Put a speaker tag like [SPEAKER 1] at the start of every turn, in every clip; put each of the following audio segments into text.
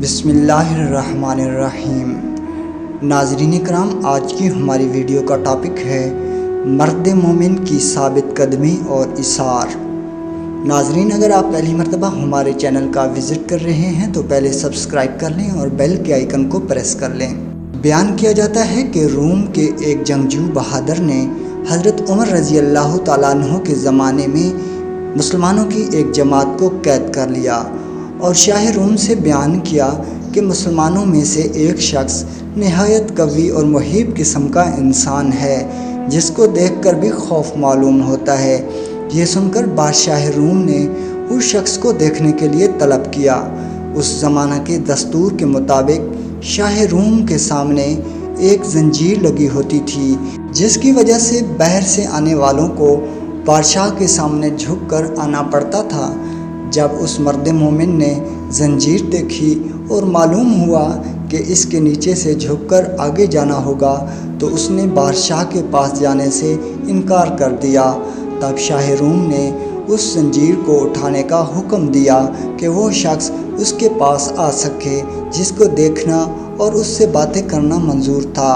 [SPEAKER 1] بسم اللہ الرحمن الرحیم۔ ناظرین کرام، آج کی ہماری ویڈیو کا ٹاپک ہے مرد مومن کی ثابت قدمی اور ایثار۔ ناظرین، اگر آپ پہلی مرتبہ ہمارے چینل کا وزٹ کر رہے ہیں تو پہلے سبسکرائب کر لیں اور بیل کے آئیکن کو پریس کر لیں۔ بیان کیا جاتا ہے کہ روم کے ایک جنگجو بہادر نے حضرت عمر رضی اللہ تعالیٰ عنہ کے زمانے میں مسلمانوں کی ایک جماعت کو قید کر لیا اور شاہ روم سے بیان کیا کہ مسلمانوں میں سے ایک شخص نہایت قوی اور مہیب قسم کا انسان ہے جس کو دیکھ کر بھی خوف معلوم ہوتا ہے۔ یہ سن کر بادشاہ روم نے اس شخص کو دیکھنے کے لیے طلب کیا۔ اس زمانہ کے دستور کے مطابق شاہ روم کے سامنے ایک زنجیر لگی ہوتی تھی جس کی وجہ سے باہر سے آنے والوں کو بادشاہ کے سامنے جھک کر آنا پڑتا تھا۔ جب اس مرد مومن نے زنجیر دیکھی اور معلوم ہوا کہ اس کے نیچے سے جھک کر آگے جانا ہوگا تو اس نے بادشاہ کے پاس جانے سے انکار کر دیا۔ تب شاہ روم نے اس زنجیر کو اٹھانے کا حکم دیا کہ وہ شخص اس کے پاس آ سکے جس کو دیکھنا اور اس سے باتیں کرنا منظور تھا۔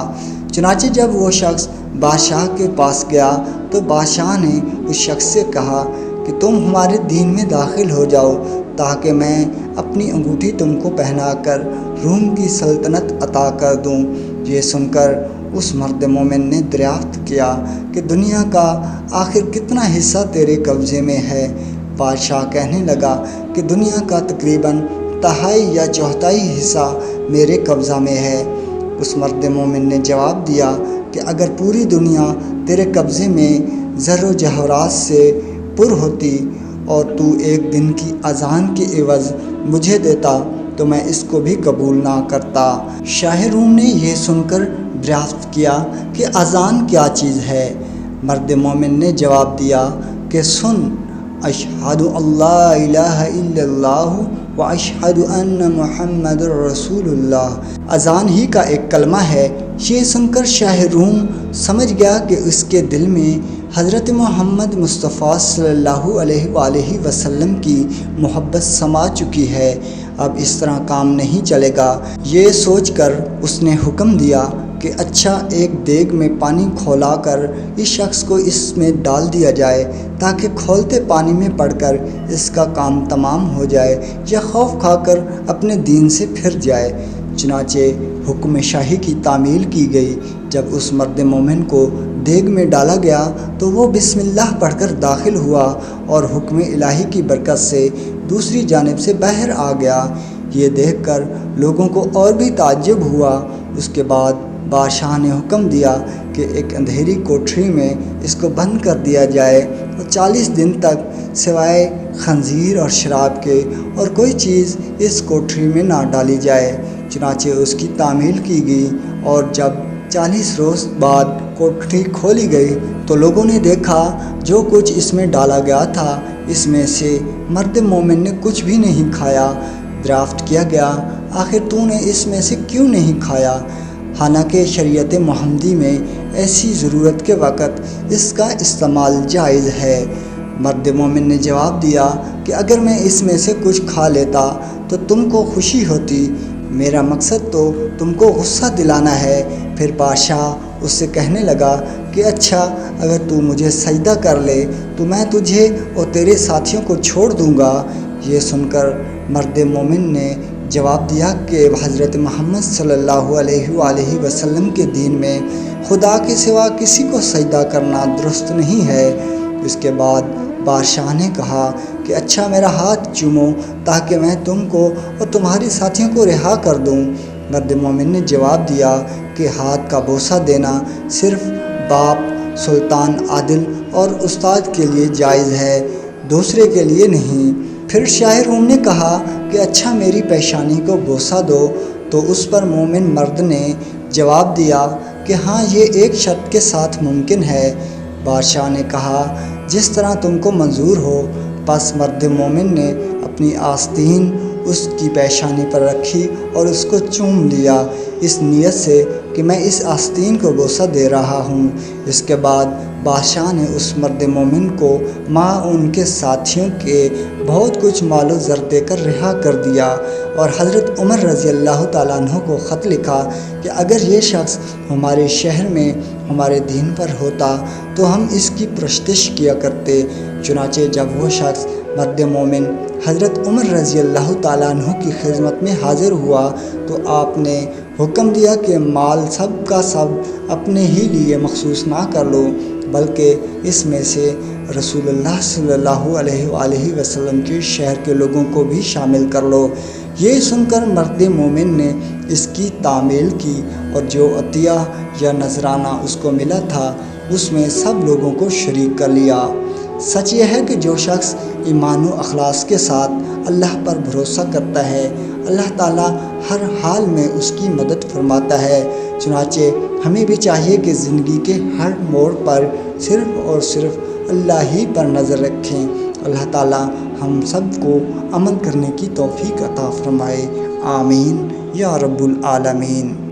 [SPEAKER 1] چنانچہ جب وہ شخص بادشاہ کے پاس گیا تو بادشاہ نے اس شخص سے کہا کہ تم ہمارے دین میں داخل ہو جاؤ تاکہ میں اپنی انگوٹھی تم کو پہنا کر روم کی سلطنت عطا کر دوں۔ یہ سن کر اس مرد مومن نے دریافت کیا کہ دنیا کا آخر کتنا حصہ تیرے قبضے میں ہے؟ بادشاہ کہنے لگا کہ دنیا کا تقریباً تہائی یا چوتھائی حصہ میرے قبضہ میں ہے۔ اس مرد مومن نے جواب دیا کہ اگر پوری دنیا تیرے قبضے میں زر و جواہرات سے پر ہوتی اور تو ایک دن کی اذان کے عوض مجھے دیتا تو میں اس کو بھی قبول نہ کرتا۔ شاہ روم نے یہ سن کر دریافت کیا کہ اذان کیا چیز ہے؟ مرد مومن نے جواب دیا کہ سن، اشہد اللہ الہ الا اللہ و اشہد ان محمد رسول اللہ، اذان ہی کا ایک کلمہ ہے۔ یہ سن کر شاہ روم سمجھ گیا کہ اس کے دل میں حضرت محمد مصطفیٰ صلی اللہ علیہ وآلہ وسلم کی محبت سما چکی ہے، اب اس طرح کام نہیں چلے گا۔ یہ سوچ کر اس نے حکم دیا کہ اچھا، ایک دیگ میں پانی کھولا کر اس شخص کو اس میں ڈال دیا جائے تاکہ کھولتے پانی میں پڑ کر اس کا کام تمام ہو جائے یا خوف کھا کر اپنے دین سے پھر جائے۔ چنانچہ حکم شاہی کی تعمیل کی گئی۔ جب اس مرد مومن کو دیگ میں ڈالا گیا تو وہ بسم اللہ پڑھ کر داخل ہوا اور حکم الہی کی برکت سے دوسری جانب سے باہر آ گیا۔ یہ دیکھ کر لوگوں کو اور بھی تعجب ہوا۔ اس کے بعد بادشاہ نے حکم دیا کہ ایک اندھیری کوٹھری میں اس کو بند کر دیا جائے اور 40 دن تک سوائے خنزیر اور شراب کے اور کوئی چیز اس کوٹھری میں نہ ڈالی جائے۔ چنانچہ اس کی تعمیل کی گئی اور جب 40 روز بعد کوٹھری کھولی گئی تو لوگوں نے دیکھا جو کچھ اس میں ڈالا گیا تھا اس میں سے مرد مومن نے کچھ بھی نہیں کھایا۔ دریافت کیا گیا، آخر تو نے اس میں سے کیوں نہیں کھایا؟ حالانکہ شریعت محمدی میں ایسی ضرورت کے وقت اس کا استعمال جائز ہے۔ مرد مومن نے جواب دیا کہ اگر میں اس میں سے کچھ کھا لیتا تو تم کو خوشی ہوتی، میرا مقصد تو تم کو غصہ دلانا ہے۔ پھر بادشاہ اس سے کہنے لگا کہ اچھا، اگر تو مجھے سجدہ کر لے تو میں تجھے اور تیرے ساتھیوں کو چھوڑ دوں گا۔ یہ سن کر مرد مومن نے جواب دیا کہ حضرت محمد صلی اللہ علیہ وآلہ وسلم کے دین میں خدا کے سوا کسی کو سجدہ کرنا درست نہیں ہے۔ اس کے بعد بادشاہ نے کہا کہ اچھا، میرا ہاتھ چومو تاکہ میں تم کو اور تمہارے ساتھیوں کو رہا کر دوں۔ مرد مومن نے جواب دیا کہ ہاتھ کا بوسہ دینا صرف باپ، سلطان عادل اور استاد کے لیے جائز ہے، دوسرے کے لیے نہیں۔ پھر شاہ روم نے کہا کہ اچھا، میری پیشانی کو بوسہ دو، تو اس پر مومن مرد نے جواب دیا کہ ہاں، یہ ایک شرط کے ساتھ ممکن ہے۔ بادشاہ نے کہا جس طرح تم کو منظور ہو۔ پس مرد مومن نے اپنی آستین اس کی پیشانی پر رکھی اور اس کو چوم لیا، اس نیت سے کہ میں اس آستین کو بوسہ دے رہا ہوں۔ اس کے بعد بادشاہ نے اس مرد مومن کو ماں ان کے ساتھیوں کے بہت کچھ مال و زر دے کر رہا کر دیا، اور حضرت عمر رضی اللہ تعالیٰ عنہ کو خط لکھا کہ اگر یہ شخص ہمارے شہر میں ہمارے دین پر ہوتا تو ہم اس کی پرستش کیا کرتے۔ چنانچہ جب وہ شخص مرد مومن حضرت عمر رضی اللہ تعالیٰ عنہ کی خدمت میں حاضر ہوا تو آپ نے حکم دیا کہ مال سب کا سب اپنے ہی لیے مخصوص نہ کر لو، بلکہ اس میں سے رسول اللہ صلی اللہ علیہ وآلہ وسلم کے شہر کے لوگوں کو بھی شامل کر لو۔ یہ سن کر مرد مومن نے اس کی تعمیل کی، اور جو عطیہ یا نذرانہ اس کو ملا تھا اس میں سب لوگوں کو شریک کر لیا۔ سچ یہ ہے کہ جو شخص ایمان و اخلاص کے ساتھ اللہ پر بھروسہ کرتا ہے، اللہ تعالیٰ ہر حال میں اس کی مدد فرماتا ہے۔ چنانچہ ہمیں بھی چاہیے کہ زندگی کے ہر موڑ پر صرف اور صرف اللہ ہی پر نظر رکھیں۔ اللہ تعالیٰ ہم سب کو عمل کرنے کی توفیق عطا فرمائے، آمین یا رب العالمین۔